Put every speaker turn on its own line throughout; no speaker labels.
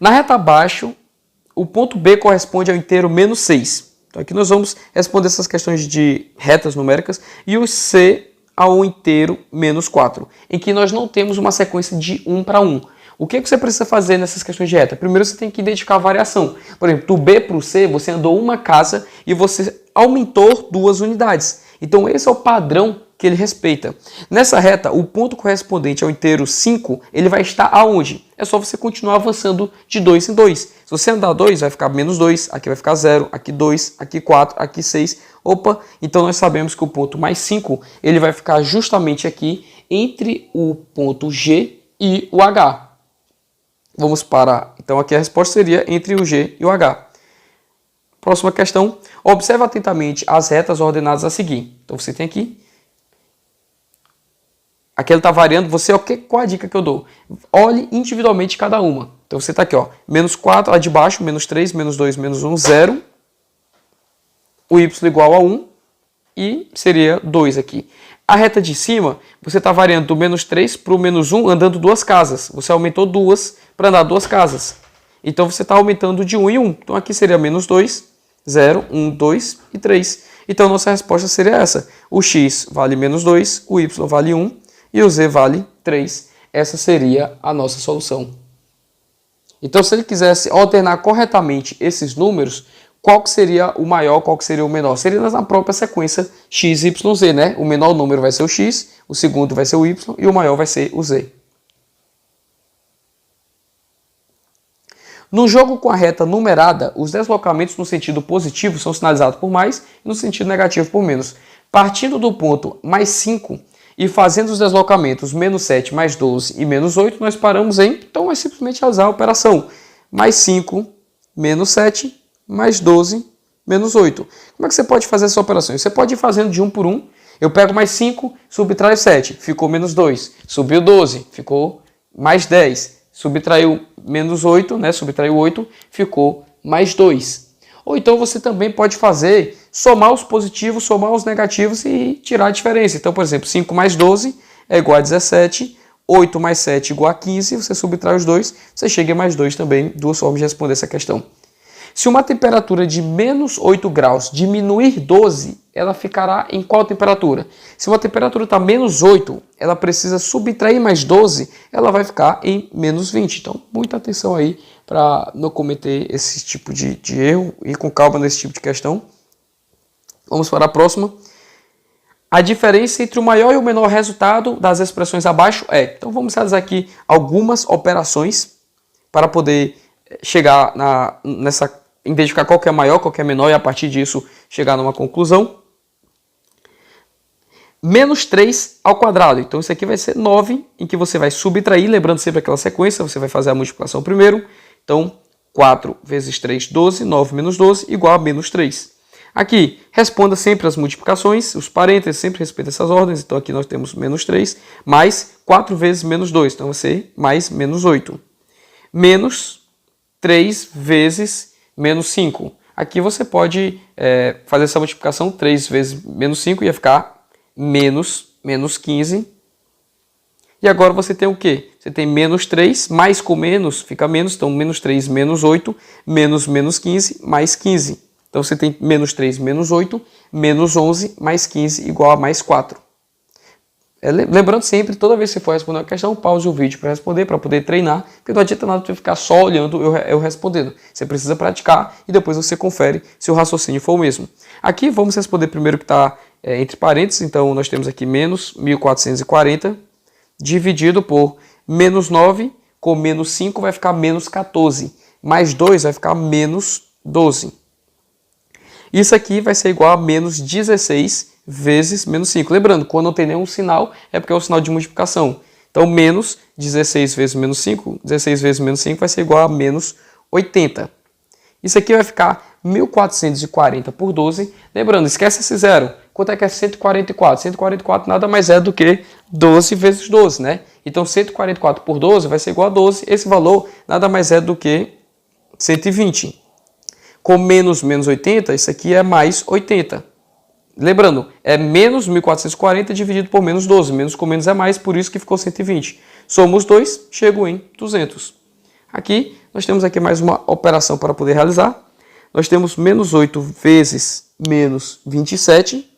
Na reta abaixo, o ponto B corresponde ao inteiro menos 6. Então aqui nós vamos responder essas questões de retas numéricas e o C ao inteiro menos 4, em que nós não temos uma sequência de 1 para 1. O que você precisa fazer nessas questões de reta? Primeiro você tem que identificar a variação. Por exemplo, do B para o C, você andou uma casa e você aumentou 2 unidades. Então esse é o padrão que ele respeita. Nessa reta, o ponto correspondente ao inteiro 5, ele vai estar aonde? É só você continuar avançando de 2 em 2. Se você andar 2, vai ficar menos 2, aqui vai ficar 0, aqui 2, aqui 4, aqui 6. Opa, então nós sabemos que o ponto mais 5, ele vai ficar justamente aqui entre o ponto G e o H. Vamos para... Então aqui a resposta seria entre o G e o H. Próxima questão. Observe atentamente as retas ordenadas a seguir. Então você tem aqui. Aqui ele está variando. Qual a dica que eu dou? Olhe individualmente cada uma. Então você está aqui, ó. Menos 4, lá de baixo, menos 3, menos 2, menos 1, 0. O y igual a 1. E seria 2 aqui. A reta de cima, você está variando do menos 3 para o menos 1, andando 2 casas. Você aumentou 2 para andar 2 casas. Então você está aumentando de 1 em 1. Então aqui seria menos 2, 0, 1, 2 e 3. Então nossa resposta seria essa. O x vale menos 2, o y vale 1 e o z vale 3. Essa seria a nossa solução. Então se ele quisesse ordenar corretamente esses números, qual que seria o maior, qual que seria o menor? Seria na própria sequência x, y, z, né? O menor número vai ser o x, o segundo vai ser o y e o maior vai ser o z. No jogo com a reta numerada, os deslocamentos no sentido positivo são sinalizados por mais e no sentido negativo por menos. Partindo do ponto mais 5 e fazendo os deslocamentos menos 7, mais 12 e menos 8, nós paramos em... Então é simplesmente realizar a operação. Mais 5, menos 7... mais 12, menos 8. Como é que você pode fazer essa operação? Você pode ir fazendo de 1 por 1. Eu pego mais 5, subtraio 7, ficou menos 2. Subiu 12, ficou mais 10. Subtraiu menos 8, né? Subtraiu 8, ficou mais 2. Ou então você também pode fazer, somar os positivos, somar os negativos e tirar a diferença. Então, por exemplo, 5 mais 12 é igual a 17, 8 mais 7 é igual a 15, você subtrai os dois, você chega a mais 2 também, 2 formas de responder essa questão. Se uma temperatura de menos 8 graus diminuir 12, ela ficará em qual temperatura? Se uma temperatura está menos 8, ela precisa subtrair mais 12, ela vai ficar em menos 20. Então, muita atenção aí para não cometer esse tipo de erro e com calma nesse tipo de questão. Vamos para a próxima. A diferença entre o maior e o menor resultado das expressões abaixo é... Então, vamos realizar aqui algumas operações para poder chegar identificar qual que é maior, qual que é menor e a partir disso chegar numa conclusão. Menos 3 ao quadrado. Então isso aqui vai ser 9, em que você vai subtrair, lembrando sempre aquela sequência, você vai fazer a multiplicação primeiro. Então 4 vezes 3, 12, 9 menos 12 igual a menos 3. Aqui, responda sempre as multiplicações, os parênteses, sempre respeita essas ordens. Então aqui nós temos menos 3, mais 4 vezes menos 2, então vai ser mais menos 8. Menos 3 vezes menos 5. Aqui você pode fazer essa multiplicação, 3 vezes menos 5 ia ficar menos 15. E agora você tem o quê? Você tem menos 3, mais com menos fica menos, então menos 3 menos 8, menos 15, mais 15. Então você tem menos 3 menos 8, menos 11, mais 15 igual a mais 4. Lembrando sempre, toda vez que você for responder uma questão, pause o vídeo para responder, para poder treinar, porque não adianta nada você ficar só olhando eu respondendo. Você precisa praticar e depois você confere se o raciocínio for o mesmo. Aqui vamos responder primeiro o que está entre parênteses, então nós temos aqui menos 1440, dividido por menos 9, com menos 5 vai ficar menos 14, mais 2 vai ficar menos 12. Isso aqui vai ser igual a menos 16 vezes menos 5. Lembrando, quando não tem nenhum sinal, é porque é um sinal de multiplicação. Então, menos 16 vezes menos 5, 16 vezes menos 5 vai ser igual a menos 80. Isso aqui vai ficar 1440 por 12. Lembrando, esquece esse zero. Quanto é que é 144? 144 nada mais é do que 12 vezes 12, né? Então, 144 por 12 vai ser igual a 12. Esse valor nada mais é do que 120. Com menos 80, isso aqui é mais 80. Lembrando, é menos 1440 dividido por menos 12. Menos com menos é mais, por isso que ficou 120. Somos 2, chego em 200. Aqui nós temos aqui mais uma operação para poder realizar. Nós temos menos 8 vezes menos 27.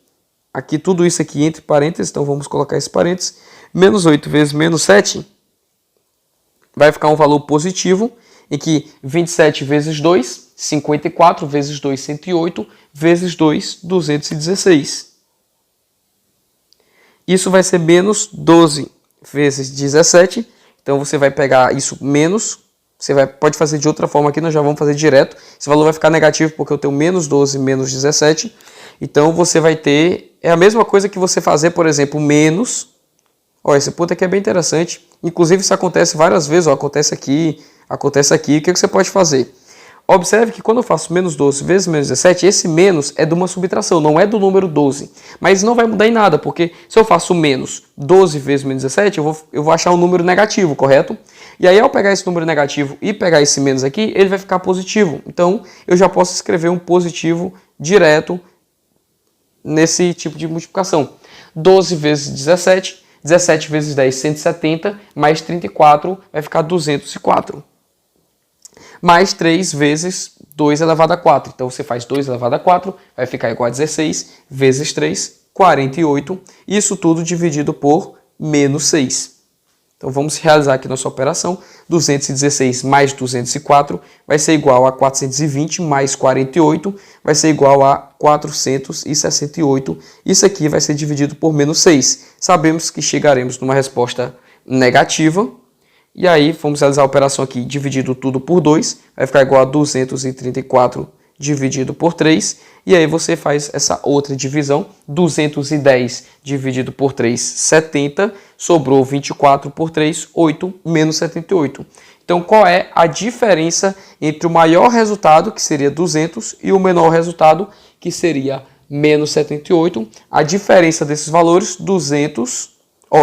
Aqui tudo isso aqui entre parênteses, então vamos colocar esse parênteses. Menos 8 vezes menos 7 vai ficar um valor positivo, em que 27 vezes 2, 54, vezes 2, 108, vezes 2, 216. Isso vai ser menos 12 vezes 17, então você vai pegar isso menos, pode fazer de outra forma aqui, nós já vamos fazer direto. Esse valor vai ficar negativo porque eu tenho menos 12 menos 17, então você vai ter, é a mesma coisa que você fazer, por exemplo, menos, esse ponto aqui é bem interessante, inclusive isso acontece várias vezes, acontece aqui, o que você pode fazer? Observe que quando eu faço menos 12 vezes menos 17, esse menos é de uma subtração, não é do número 12. Mas não vai mudar em nada, porque se eu faço menos 12 vezes menos 17, eu vou achar um número negativo, correto? E aí ao pegar esse número negativo e pegar esse menos aqui, ele vai ficar positivo. Então eu já posso escrever um positivo direto nesse tipo de multiplicação. 12 vezes 17, 17 vezes 10, 170, mais 34 vai ficar 204. Mais 3 vezes 2 elevado a 4. Então, você faz 2 elevado a 4, vai ficar igual a 16, vezes 3, 48. Isso tudo dividido por menos 6. Então, vamos realizar aqui nossa operação. 216 mais 204 vai ser igual a 420 mais 48, vai ser igual a 468. Isso aqui vai ser dividido por menos 6. Sabemos que chegaremos numa resposta negativa. E aí, vamos realizar a operação aqui, dividido tudo por 2, vai ficar igual a 234 dividido por 3. E aí você faz essa outra divisão, 210 dividido por 3, 70, sobrou 24 por 3, 8, menos 78. Então, qual é a diferença entre o maior resultado, que seria 200, e o menor resultado, que seria menos 78? A diferença desses valores, 200...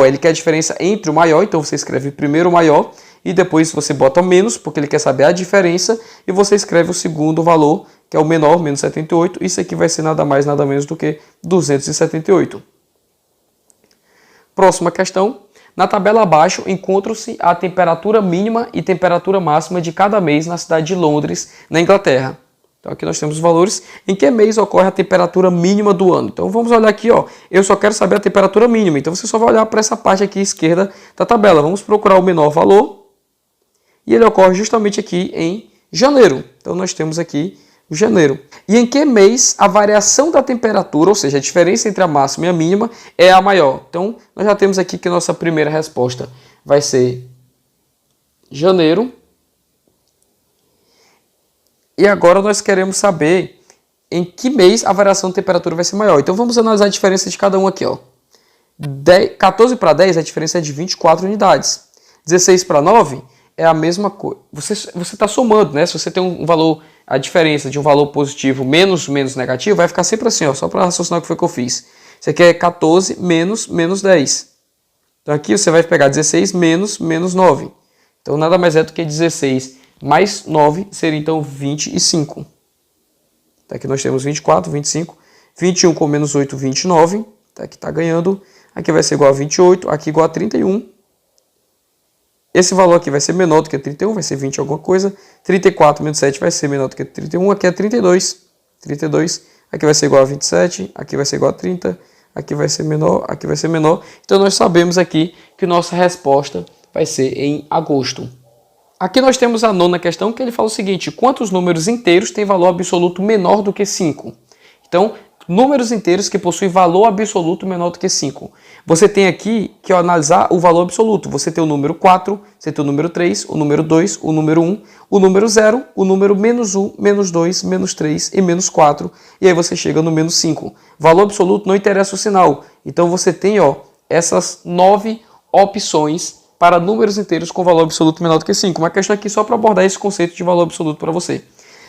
ele quer a diferença entre o maior, então você escreve primeiro o maior e depois você bota menos, porque ele quer saber a diferença, e você escreve o segundo valor, que é o menor, menos 78. Isso aqui vai ser nada mais, nada menos do que 278. Próxima questão. Na tabela abaixo encontram-se a temperatura mínima e temperatura máxima de cada mês na cidade de Londres, na Inglaterra. Então aqui nós temos os valores. Em que mês ocorre a temperatura mínima do ano? Então vamos olhar aqui, eu só quero saber a temperatura mínima. Então você só vai olhar para essa parte aqui esquerda da tabela. Vamos procurar o menor valor. E ele ocorre justamente aqui em janeiro. Então nós temos aqui janeiro. E em que mês a variação da temperatura, ou seja, a diferença entre a máxima e a mínima, é a maior? Então nós já temos aqui que nossa primeira resposta vai ser janeiro. E agora nós queremos saber em que mês a variação de temperatura vai ser maior. Então vamos analisar a diferença de cada um aqui. 14 para 10, a diferença é de 24 unidades. 16 para 9 é a mesma coisa. Você está somando, né? Se você tem um valor, a diferença de um valor positivo menos negativo, vai ficar sempre assim, só para raciocinar o que foi que eu fiz. Isso aqui é 14 menos 10. Então aqui você vai pegar 16 menos 9. Então nada mais é do que 16 mais 9 seria então 25. Aqui nós temos 24, 25, 21 com menos 8, 29. Aqui está ganhando. Aqui vai ser igual a 28, aqui igual a 31. Esse valor aqui vai ser menor do que 31, vai ser 20 alguma coisa. 34 menos 7 vai ser menor do que 31, aqui é 32. 32, aqui vai ser igual a 27, aqui vai ser igual a 30, aqui vai ser menor, aqui vai ser menor. Então nós sabemos aqui que nossa resposta vai ser em agosto. Aqui nós temos a nona questão, que ele fala o seguinte: quantos números inteiros têm valor absoluto menor do que 5? Então, números inteiros que possuem valor absoluto menor do que 5. Você tem aqui que analisar o valor absoluto. Você tem o número 4, você tem o número 3, o número 2, o número 1, o número 0, o número menos 1, menos 2, menos 3 e menos 4. E aí você chega no menos 5. Valor absoluto não interessa o sinal. Então você tem essas 9 opções para números inteiros com valor absoluto menor do que 5. Uma questão aqui só para abordar esse conceito de valor absoluto para você.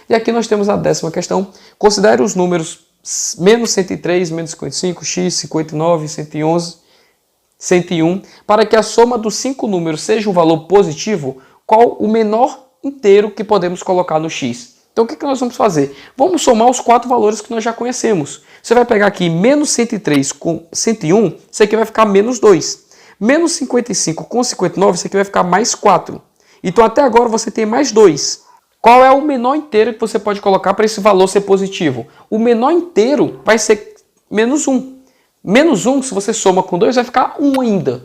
E aqui nós temos a 10ª questão. Considere os números menos 103, menos 55, x, 59, 111, 101. Para que a soma dos 5 números seja um valor positivo, qual o menor inteiro que podemos colocar no x? Então o que nós vamos fazer? Vamos somar os 4 valores que nós já conhecemos. Você vai pegar aqui menos 103 com 101, isso aqui vai ficar menos 2. Menos 55 com 59, isso aqui vai ficar mais 4. Então até agora você tem mais 2. Qual é o menor inteiro que você pode colocar para esse valor ser positivo? O menor inteiro vai ser menos 1. Menos 1, se você soma com 2, vai ficar 1 ainda.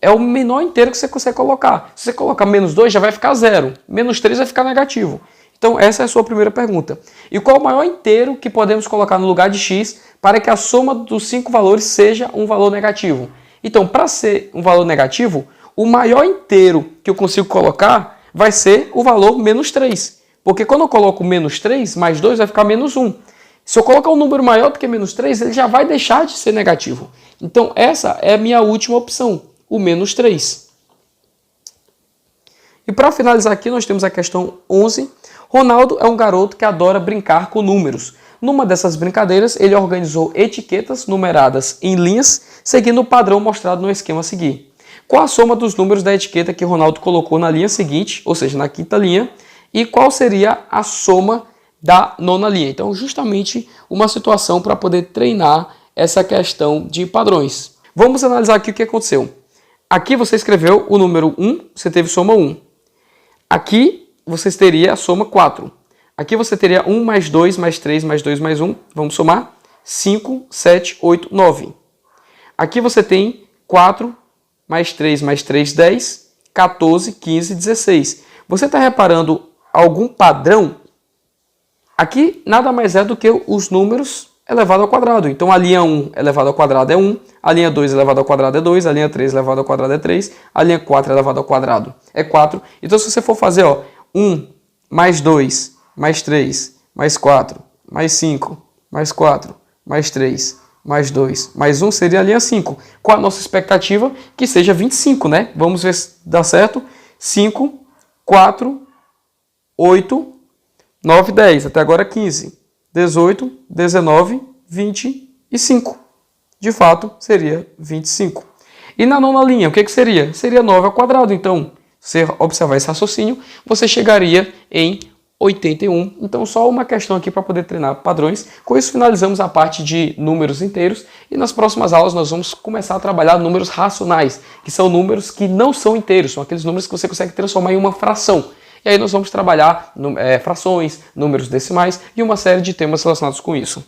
É o menor inteiro que você consegue colocar. Se você colocar menos 2, já vai ficar 0. Menos 3 vai ficar negativo. Então, essa é a sua primeira pergunta. E qual é o maior inteiro que podemos colocar no lugar de x para que a soma dos 5 valores seja um valor negativo? Então, para ser um valor negativo, o maior inteiro que eu consigo colocar vai ser o valor menos 3. Porque quando eu coloco menos 3, mais 2 vai ficar menos 1. Se eu colocar um número maior do que menos 3, ele já vai deixar de ser negativo. Então, essa é a minha última opção, o menos 3. E para finalizar aqui, nós temos a questão 11. Ronaldo é um garoto que adora brincar com números. Numa dessas brincadeiras, ele organizou etiquetas numeradas em linhas, seguindo o padrão mostrado no esquema a seguir. Qual a soma dos números da etiqueta que Ronaldo colocou na linha seguinte, ou seja, na quinta linha, e qual seria a soma da nona linha? Então, justamente uma situação para poder treinar essa questão de padrões. Vamos analisar aqui o que aconteceu. Aqui você escreveu o número 1, você teve soma 1. Aqui você teria a soma 4. Aqui você teria 1 mais 2 mais 3 mais 2 mais 1. Vamos somar? 5, 7, 8, 9. Aqui você tem 4 mais 3 mais 3, 10, 14, 15, 16. Você está reparando algum padrão? Aqui nada mais é do que os números elevado ao quadrado. Então a linha 1 elevado ao quadrado é 1, a linha 2 elevado ao quadrado é 2, a linha 3 elevado ao quadrado é 3, a linha 4 elevado ao quadrado é 4. Então se você for fazer 1 mais 2 mais 3 mais 4 mais 5 mais 4 mais 3 mais 2 mais 1 seria a linha 5. Qual a nossa expectativa? Que seja 25, né? Vamos ver se dá certo. 5, 4, 8, 9, 10. Até agora 15. 18, 19, 25. De fato, seria 25. E na nona linha, o que seria? Seria 9 ao quadrado. Então, se você observar esse raciocínio, você chegaria em 81. Então, só uma questão aqui para poder treinar padrões. Com isso, finalizamos a parte de números inteiros. E nas próximas aulas, nós vamos começar a trabalhar números racionais, que são números que não são inteiros. São aqueles números que você consegue transformar em uma fração. E aí nós vamos trabalhar frações, números decimais e uma série de temas relacionados com isso.